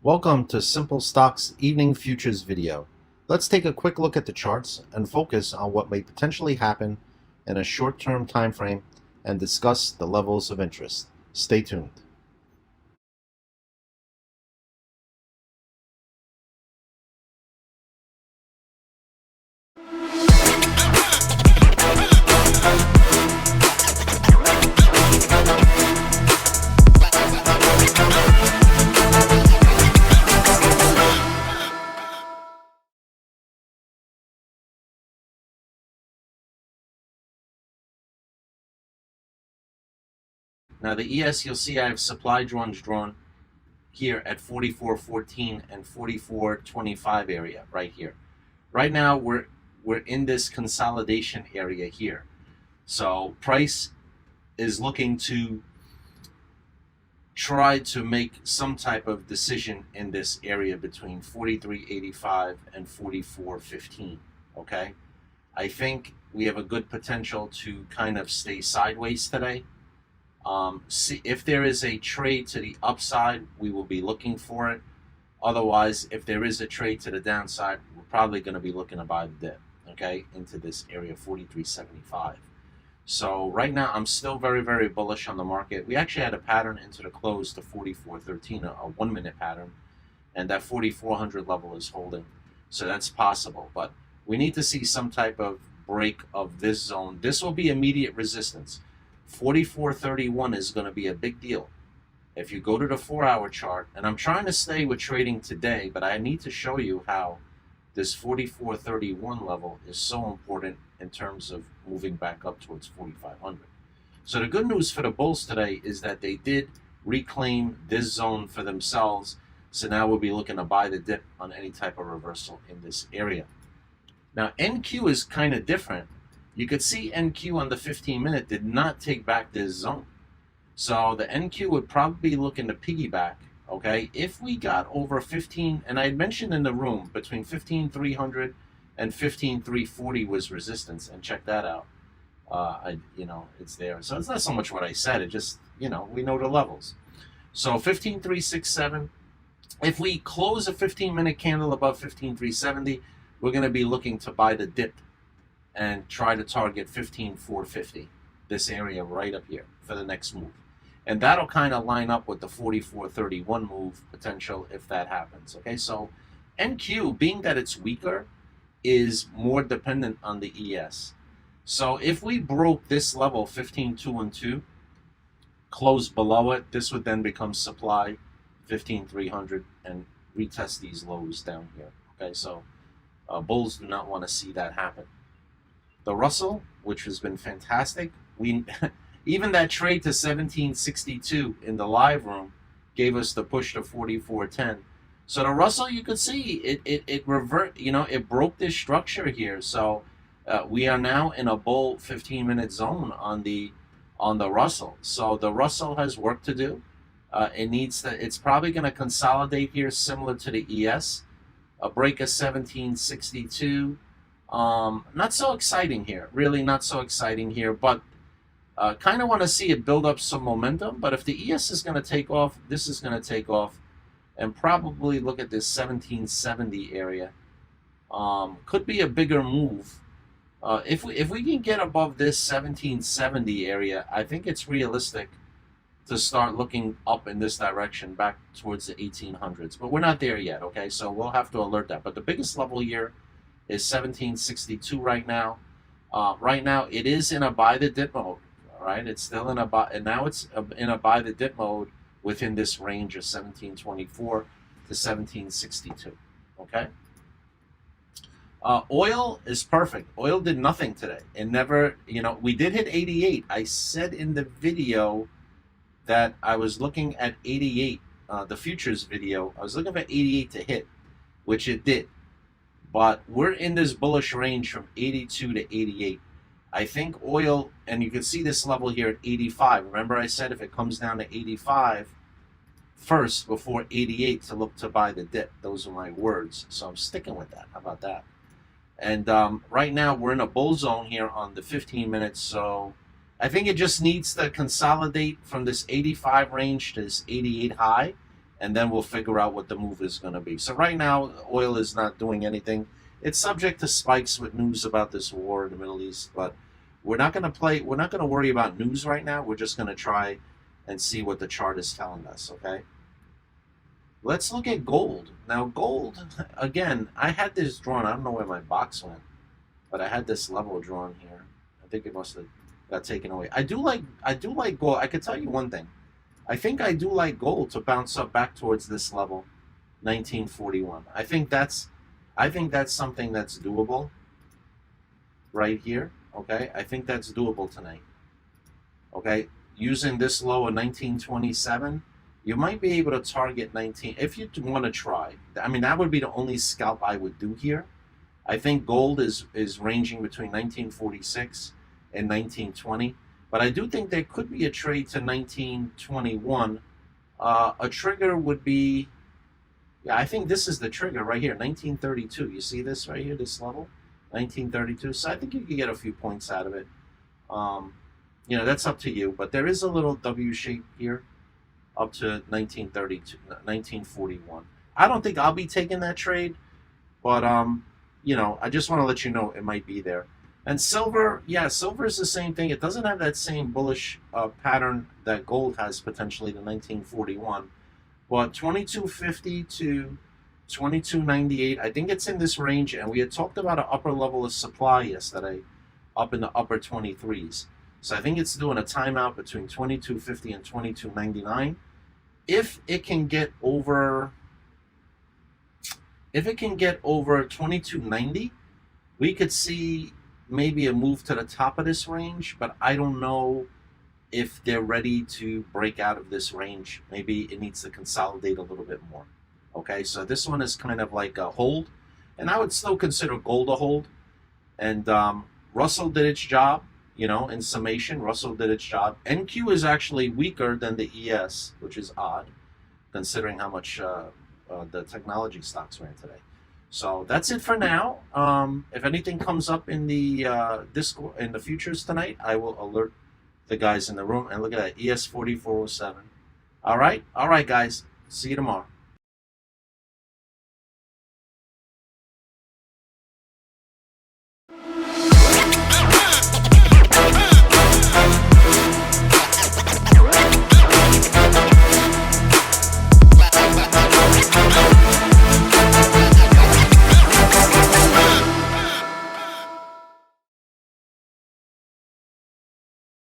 Welcome to Simple Stocks Evening Futures video. Let's take a quick look at the charts and focus on what may potentially happen in a short-term time frame and discuss the levels of interest. Stay tuned. Now the ES, you'll see I have supply drawn here at 44.14 and 44.25 area right here. Right now we're in this consolidation area here. So price is looking to try to make some type of decision in this area between 43.85 and 44.15. Okay, I think we have a good potential to kind of stay sideways today. See if there is a trade to the upside, we will be looking for it. Otherwise, if there is a trade to the downside, we're probably going to be looking to buy the dip, okay, into this area 43.75. So right now, I'm still very, very bullish on the market. We actually had a pattern into the close to 44.13, a 1 minute pattern, and that 4400 level is holding. So that's possible, but we need to see some type of break of this zone. This will be immediate resistance. 44.31 is going to be a big deal. If you go to the 4-hour chart, and I'm trying to stay with trading today, but I need to show you how this 44.31 level is so important in terms of moving back up towards 4,500. So the good news for the bulls today is that they did reclaim this zone for themselves. So now we'll be looking to buy the dip on any type of reversal in this area. Now NQ is kind of different. You could see NQ on the 15-minute did not take back this zone. So the NQ would probably be looking to piggyback, okay? If we got over 15, and I had mentioned in the room, between 15,300 and 15,340 was resistance, and check that out. It's there. So it's not so much what I said, it just, we know the levels. So 15,367, if we close a 15-minute candle above 15,370, we're going to be looking to buy the dip and try to target 15,450, this area right up here for the next move. And that'll kind of line up with the 44.31 move potential if that happens. Okay, so NQ, being that it's weaker, is more dependent on the ES. So if we broke this level, 15,212, close below it, this would then become supply, 15,300, and retest these lows down here. Okay, so bulls do not want to see that happen. The Russell, which has been fantastic, even that trade to 1762 in the live room gave us the push to 44.10. So the Russell, you could see it broke this structure here. So we are now in a bull 15-minute zone on the Russell. So the Russell has work to do. It's probably going to consolidate here, similar to the ES. A break of 1762. Not so exciting here, really not so exciting here, but kind of want to see it build up some momentum. But if the ES is going to take off, this is going to take off, and probably look at this 1770 area. Could be a bigger move. If we can get above this 1770 area, I think it's realistic to start looking up in this direction back towards the 1800s. But we're not there yet, okay? So we'll have to alert that. But the biggest level here is 1762 right now. Right now, it is in a buy the dip mode. All right, it's still in a buy, and now it's in a buy the dip mode within this range of 1724 to 1762. Okay. Oil is perfect. Oil did nothing today. It never, we did hit 88. I said in the video that I was looking at 88, the futures video. I was looking for 88 to hit, which it did. But we're in this bullish range from 82 to 88. I think oil, and you can see this level here at 85. Remember I said if it comes down to 85 first before 88 to look to buy the dip. Those are my words. So I'm sticking with that. How about that? And right now we're in a bull zone here on the 15 minutes. So I think it just needs to consolidate from this 85 range to this 88 high. and then we'll figure out what the move is going to be. So right now, oil is not doing anything. It's subject to spikes with news about this war in the Middle East, but we're not going to worry about news right now. We're just going to try and see what the chart is telling us, okay? Let's look at gold. Now, gold, again, I had this drawn. I don't know where my box went, but I had this level drawn here. I think it must have got taken away. I do like gold. I could tell you one thing. I think I do like gold to bounce up back towards this level, 1941. I think that's something that's doable right here, okay? I think that's doable tonight, okay? Using this low of 1927, you might be able to target 19, if you want to try. I mean, that would be the only scalp I would do here. I think gold is ranging between 1946 and 1920, but I do think there could be a trade to 1921. A trigger would be, yeah, I think this is the trigger right here, 1932. You see this right here, this level, 1932. So I think you could get a few points out of it. You know, that's up to you, but there is a little W shape here up to 1932, 1941. I don't think I'll be taking that trade, but you know, I just want to let you know it might be there. And silver, yeah, silver is the same thing. It doesn't have that same bullish pattern that gold has potentially to 1941, but 2250 to 2298, I think it's in this range, and we had talked about an upper level of supply yesterday, up in the upper 23s. So I think it's doing a timeout between 2250 and 2299. If it can get over 2290, we could see maybe a move to the top of this range, but I don't know if they're ready to break out of this range. Maybe it needs to consolidate a little bit more. Okay, so this one is kind of like a hold, and I would still consider gold a hold. And Russell did its job. You know, in summation, Russell did its job. NQ is actually weaker than the ES, which is odd, considering how much the technology stocks ran today. So that's it for now. If anything comes up in the Discord in the futures tonight, I will alert the guys in the room. And look at that, ES 4407. All right, guys. See you tomorrow.